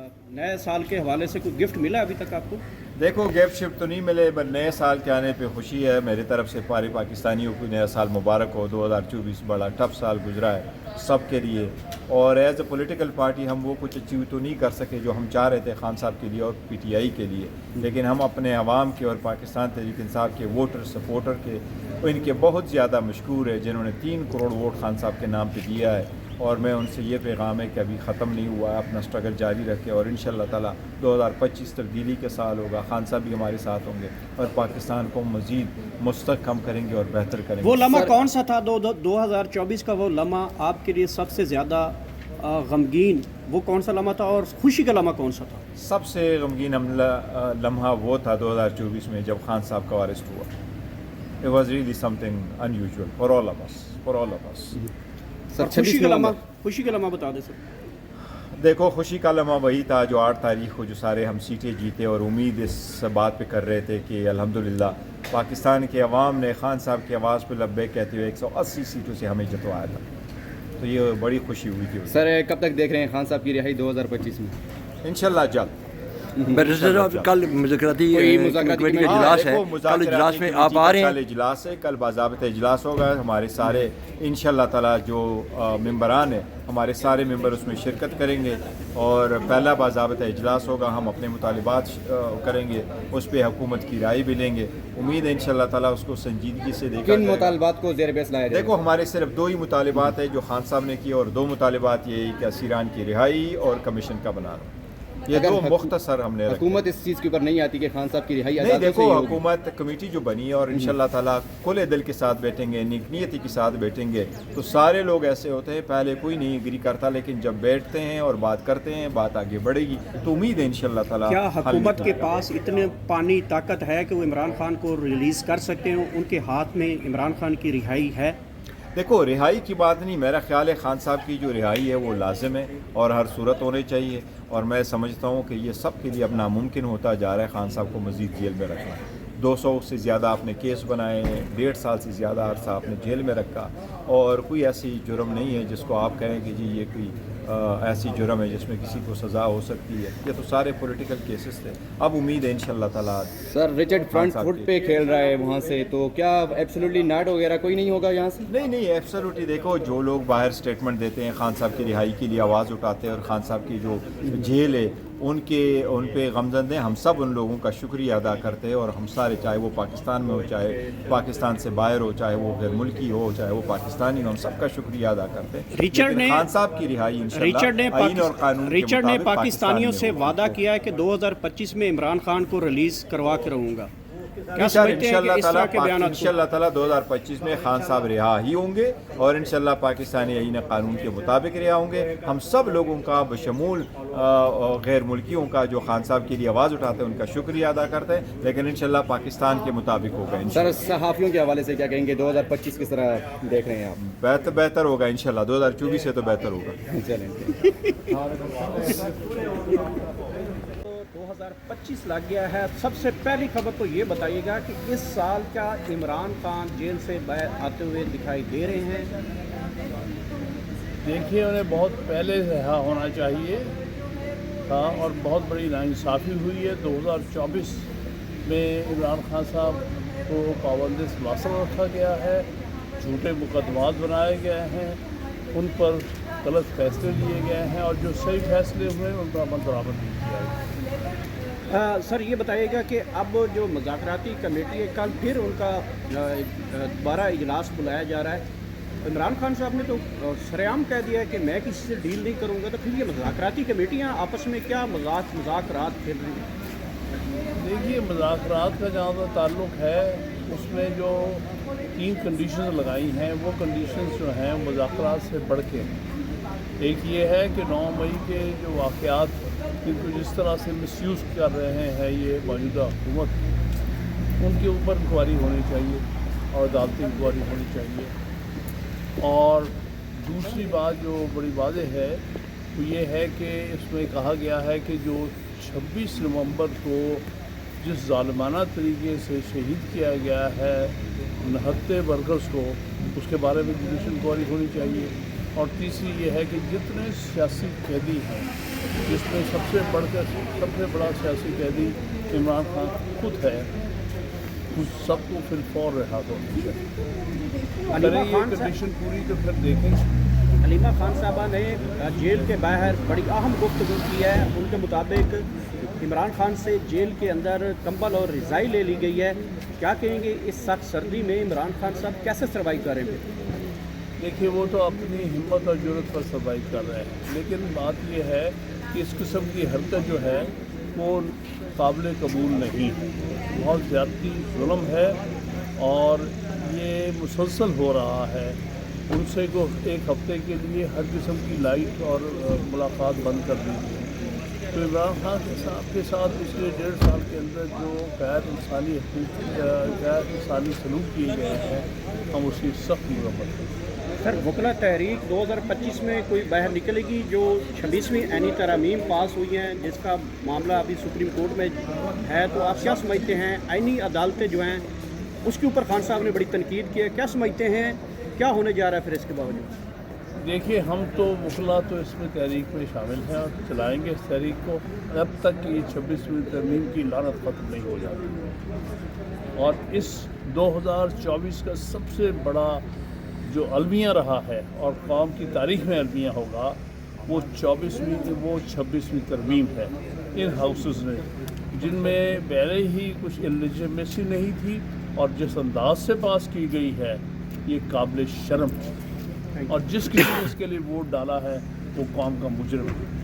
नए साल के हवाले से कोई गिफ्ट मिला अभी तक आपको? देखो गिफ्ट शिफ्ट तो नहीं मिले, बट नए साल के आने पे खुशी है। मेरी तरफ से सारे पाकिस्तानियों को नया साल मुबारक हो। 2024 बड़ा टफ साल गुजरा है सब के लिए, और एज ए पॉलिटिकल पार्टी हम वो कुछ अचीव तो नहीं कर सके जो हम चाह रहे थे खान साहब के लिए और PTI के लिए, लेकिन हम अपने अवाम के और पाकिस्तान तहरीक इंसाफ के वोटर सपोर्टर के इनके बहुत ज़्यादा मशकूर है जिन्होंने 3 करोड़ वोट खान साहब के नाम पे दिया है। और मैं उनसे ये पैगाम है कि अभी ख़त्म नहीं हुआ है, अपना स्ट्रगल जारी रखें और इंशाअल्लाह ताला 2025 तब्दीली के साल होगा। खान साहब भी हमारे साथ होंगे और पाकिस्तान को मज़ीद मुस्तहकम करेंगे और बेहतर करेंगे। वो लम्हा कौन सा था 2024 का? वो लम्हा आपके लिए सबसे ज़्यादा गमगीन वो कौन सा लम्हा था, और खुशी का लम्हा कौन सा था? सबसे गमगीन लम्हा वो था 2024 में जब खान साहब का अरेस्ट हुआ। It was really something unusual for all of us. Sir खुशी का लम्हा बता दें सर। देखो खुशी का लम्हा वही था जो 8 तारीख को जो सारे हम सीटें जीते और उम्मीद इस बात पे कर रहे थे कि अल्हम्दुलिल्लाह पाकिस्तान के अवाम ने खान साहब की आवाज़ पे लब्बैक कहते हुए 180 सीटों से हमें जितवाया था, तो ये बड़ी खुशी हुई थी। सर कब तक देख रहे हैं खान साहब की रिहाई 2025 में? इंशाल्लाह जल्द। कल मुज़ाकराती कमेटी का इजलास है, कल इजलास में आप आ रहे हैं? कल इजलास है, कल बाज़ाबिता इजलास होगा। हमारे सारे इंशाल्लाह ताला जो मेंबरान हैं हमारे सारे मेंबर उसमें शिरकत करेंगे और पहला बाज़ाबिता इजलास होगा। हम अपने मुतालिबात करेंगे, उस पर हुकूमत की राय भी लेंगे। उम्मीद है इंशाल्लाह ताला उसको संजीदगी से देखा किन मुतालिबात को ज़ेर बहस लाया जाएगा? देखो हमारे सिर्फ 2 ही मुतालिबात है जो खान साहब ने किए, और 2 मुतालिबात ये कि असीरान की रिहाई और कमीशन का बनाना। ये 2 मुख्तसर हमने हुकूमत इस चीज़ के ऊपर नहीं आती कि खान साहब की रिहाई नहीं। देखो हुकूमत कमेटी जो बनी है और इंशाल्लाह ताला खुले दिल के साथ बैठेंगे, नियति के साथ बैठेंगे, तो सारे लोग ऐसे होते हैं पहले कोई नहीं एग्री करता, लेकिन जब बैठते हैं और बात करते हैं बात आगे बढ़ेगी, तो उम्मीद है इंशाल्लाह ताला। क्या हुकूमत के पास इतने पानी ताकत है कि वो इमरान खान को रिलीज़ कर सकते हैं? उनके हाथ में इमरान खान की रिहाई है? देखो रिहाई की बात नहीं, मेरा ख्याल है खान साहब की जो रिहाई है वो लाजिम है और हर सूरत होनी चाहिए, और मैं समझता हूँ कि ये सब के लिए अब नामुमकिन होता जा रहा है खान साहब को मज़ीद जेल में रखना। 200 से ज़्यादा आपने केस बनाए, 1.5 साल से ज़्यादा अरसा आपने जेल में रखा, और कोई ऐसी जुर्म नहीं है जिसको आप कहें कि जी ये कोई ऐसी जुर्म है जिसमें किसी को सज़ा हो सकती है। ये तो सारे पॉलिटिकल केसेस थे। अब उम्मीद है इंशाल्लाह ताला। सर रिचर्ड फ्रंट फुट पे खेल रहा है वहाँ से, तो क्या एब्सोल्युटली नाट वगैरह कोई नहीं होगा यहाँ से? नहीं एब्सोल्युटली। देखो जो लोग बाहर स्टेटमेंट देते हैं खान साहब की रिहाई के लिए आवाज़ उठाते हैं और खान साहब की जो जेल है उन पे गमज़द हैं, हम सब उन लोगों का शुक्रिया अदा करते हैं, और हम सारे चाहे वो पाकिस्तान में हो, चाहे पाकिस्तान से बाहर हो, चाहे वो गैर मुल्की हो, चाहे वो पाकिस्तानी हो, हम सबका शुक्रिया अदा करते हैं। रिचर्ड ने खान साहब की रिहाई रिचर्ड ने पाकिस्तानियों से वादा किया है कि 2025 में इमरान खान को रिलीज़ करवा के रहूँगा। इंशाल्लाह ताला 2025 में खान साहब रिहा ही होंगे और इंशाल्लाह पाकिस्तानी आईन कानून के मुताबिक रिहा होंगे। हम सब लोगों का बशमूल गैर मुल्कियों का जो खान साहब के लिए आवाज़ उठाते हैं उनका शुक्रिया अदा करते हैं, लेकिन इंशाल्लाह पाकिस्तान के मुताबिक होगा। सर सहाफ़ियों के हवाले से क्या कहेंगे? 2025 किस तरह देख रहे हैं आप? बेहतर होगा इंशाल्लाह। 2024 से तो बेहतर होगा। चलें 2025 लग गया है। सबसे पहली खबर तो ये बताइएगा कि इस साल क्या इमरान खान जेल से बाहर आते हुए दिखाई दे रहे हैं? देखिए उन्हें बहुत पहले रिहा होना चाहिए था और बहुत बड़ी नाइंसाफ़ी हुई है। 2024 में इमरान खान साहब को पाबंदी से वासल रखा गया है, झूठे मुकदमात बनाए गए हैं, उन पर गलत फैसले लिए गए हैं और जो सही फैसले हुए उन पर अमल दरामद नहीं किया है। सर ये बताइएगा कि अब जो मुज़ाकराती कमेटी है कल फिर उनका दोबारा इजलास बुलाया जा रहा है। इमरान खान साहब ने तो सरेआम कह दिया है कि मैं किसी से डील नहीं करूंगा, तो फिर ये मुज़ाकराती कमेटियां आपस में क्या मुज़ाकरात खेल रही हैं? देखिए मुज़ाकरात का जहाँ तक ताल्लुक़ है उसमें जो 3 कंडीशंस लगाई हैं वो कंडीशंस जो हैं मुज़ाकरात से बढ़ के हैं। एक ये है कि 9 मई के जो वाक़यात जिनको जिस तरह से मिसयूज़ कर रहे हैं ये मौजूदा हुकूमत, उनके ऊपर इंक्वायरी होनी चाहिए और अदालती इंक्वायरी होनी चाहिए। और दूसरी बात जो बड़ी वाज़ेह है वो ये है कि इसमें कहा गया है कि जो 26 नवंबर को जिस ज़ालिमाना तरीके से शहीद किया गया है 69 वर्कर्स को, उसके बारे में जुडिशल इंक्वायरी होनी चाहिए। और तीसरी ये है कि जितने सियासी कैदी हैं, जिसमें सबसे बड़ा सियासी कैदी इमरान खान खुद है, उस सबको फिर फौर रिहा होनी चाहिए। अगर ये कंडीशन पूरी तो फिर देखेंगे। हलीमा खान साहबा ने जेल के बाहर बड़ी अहम गुफ्तगू की है। उनके मुताबिक इमरान खान से जेल के अंदर कंबल और रज़ाई ले ली गई है। क्या कहेंगे इस सख्त सर्दी में इमरान खान साहब कैसे सर्वाइव करेंगे? देखिए, वो तो अपनी हिम्मत और ज़रूरत पर सर्वाइव कर रहे हैं, लेकिन बात ये है कि इस किस्म की हरकत जो है वो काबिल कबूल नहीं, बहुत ज़्यादती जुल्म है और ये मुसलसल हो रहा है। उनसे को एक हफ्ते के लिए हर किस्म की लाइट और मुलाकात बंद कर दी गई। तो इमरान खान के साथ पिछले 1.5 साल के अंदर जो गैर इंसानी सलूक किए गए हैं, हम उसकी सख्त मरम्मत करें। सर, वकला तहरीक 2025 में कोई बाहर निकलेगी? जो 26वीं ऐनी तरमीम पास हुई हैं, जिसका मामला अभी सुप्रीम कोर्ट में है, तो आप क्या समझते हैं? आइनी अदालतें जो हैं उसके ऊपर खान साहब ने बड़ी तनकीद की है, क्या समझते हैं क्या होने जा रहा है फिर इसके बावजूद? देखिए, हम तो वकला तो इसमें तहरीक में शामिल हैं और चलाएंगे इस तहरीक को जब तक कि 26वीं तरमीम की लानत ख़त्म नहीं हो जाती। और इस 2024 का सबसे बड़ा जो अलमिया रहा है और कौम की तारीख में अलमिया होगा, वो 26वीं तरमीम है इन हाउसेस में, जिनमें पहले ही कुछ इल्लीजिमेसी नहीं थी और जिस अंदाज से पास की गई है ये काबिल शर्म है। और जिस किसी ने इसके लिए वोट डाला है वो कौम का मुजरिम है।